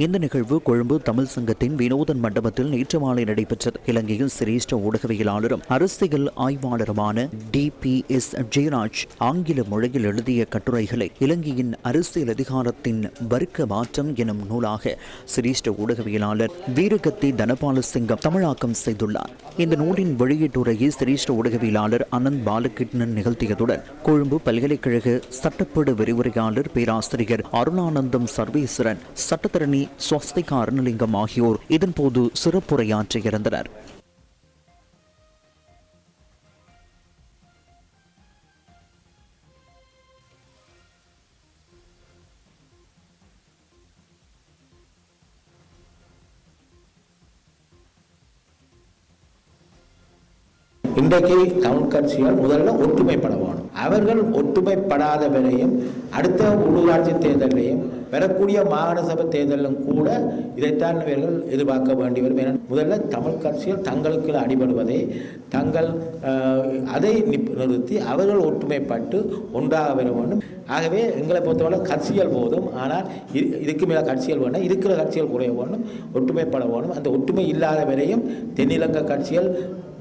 இந்த நிகழ்வு கொழும்பு தமிழ் சங்கத்தின் வினோதன் மண்டபத்தில் நேற்று மாலை நடைபெற்றது. இலங்கையில் சிரேஷ்ட ஊடகவியலாளரும் அரசியல் ஆய்வாளருமான DPS ஜெயராஜ் ஆங்கில மொழியில் எழுதிய கட்டுரைகளை இலங்கையின் அரசியல் அதிகாரத்தின் வர்க்க மாற்றம் எனும் நூலாக சிரேஷ்ட ஊடகவியலாளர் வீரகத்தி தனபால சிங்கம் தமிழாக்கம் செய்துள்ளார். இந்த நூலின் வெளியீட்டுரையை சிரேஷ்ட ஊடகவியலாளர் அனந்த் பாலகிருஷ்ணன் நிகழ்த்தியதுடன் கொழும்பு பல்கலைக்கழக சட்டப்பீட விரிவுரையாளர் பேராசிரியர் அருணானந்தம் சர்வேஸ்வரன், சட்டத்தரணி ஸ்வஸ்திகா அருணலிங்கம் ஆகியோர் இதன்போது சிறப்புரையாற்றியிருந்தனர். இன்றைக்கு தமிழ் கட்சிகள் முதல்ல ஒற்றுமைப்பட வேணும். அவர்கள் ஒற்றுமைப்படாத வரையும் அடுத்த உள்ளூராட்சி தேர்தலையும் வரக்கூடிய மாகாண சபை தேர்தலும் கூட இதைத்தான் இவர்கள் எதிர்பார்க்க வேண்டி வரும். என முதல்ல தமிழ் கட்சிகள் தங்களுக்கு அடிபடுவதை தங்கள் அதை நிறுத்தி அவர்கள் ஒற்றுமைப்பட்டு ஒன்றாக வர வேண்டும். ஆகவே எங்களை பொறுத்தவரை கட்சிகள் போதும், ஆனால் இதுக்கு மேலே கட்சிகள் வேணும், இருக்கிற கட்சிகள் குறைய வேணும், ஒற்றுமைப்பட வேணும். அந்த ஒற்றுமை இல்லாத வரையும் தென்னிலங்கை கட்சிகள்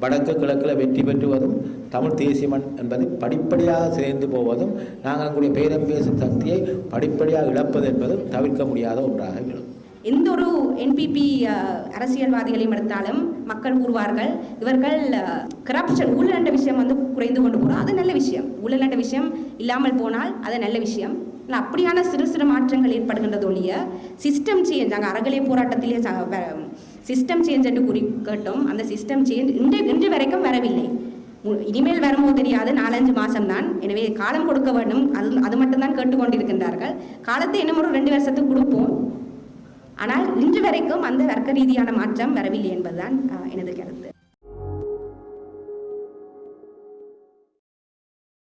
வடக்கு கிழக்கில் வெற்றி பெற்றுவதும் தமிழ் தேசியம் என்பது படிப்படியாக சேர்ந்து போவதும் நாங்கள் எங்களுடைய பேரம் பேசும் சக்தியை படிப்படியாக இழப்பது என்பதும் தவிர்க்க முடியாத ஒன்றாக விடும். எந்த ஒரு NPP அரசியல்வாதிகளையும் எடுத்தாலும் மக்கள் கூறுவார்கள், இவர்கள் கரப்ஷன் ஊழல் விஷயம் குறைந்து கொண்டு போகிறோம். அது நல்ல விஷயம். ஊழல் விஷயம் இல்லாமல் போனால் அது நல்ல விஷயம். அப்படியான சிறு சிறு மாற்றங்கள் ஏற்படுகின்றது ஒழிய சிஸ்டம் சேஞ்ச், நாங்கள் அறகலை போராட்டத்திலே சிஸ்டம் சேஞ்ச் என்று கூறி கேட்டோம். அந்த சிஸ்டம் சேஞ்ச் இன்று வரைக்கும் வரவில்லை. இனிமேல் வரும்போது தெரியாது, 4-5 மாதம்தான். எனவே காலம் கொடுக்க வேண்டும். அது மட்டும்தான் கேட்டுக்கொண்டிருக்கின்றார்கள். காலத்தை இன்னும் ஒரு 2 வருஷத்துக்கு கொடுப்போம். ஆனால் இன்று வரைக்கும் அந்த வர்க்க ரீதியான மாற்றம் வரவில்லை என்பதுதான் எனது கருத்து.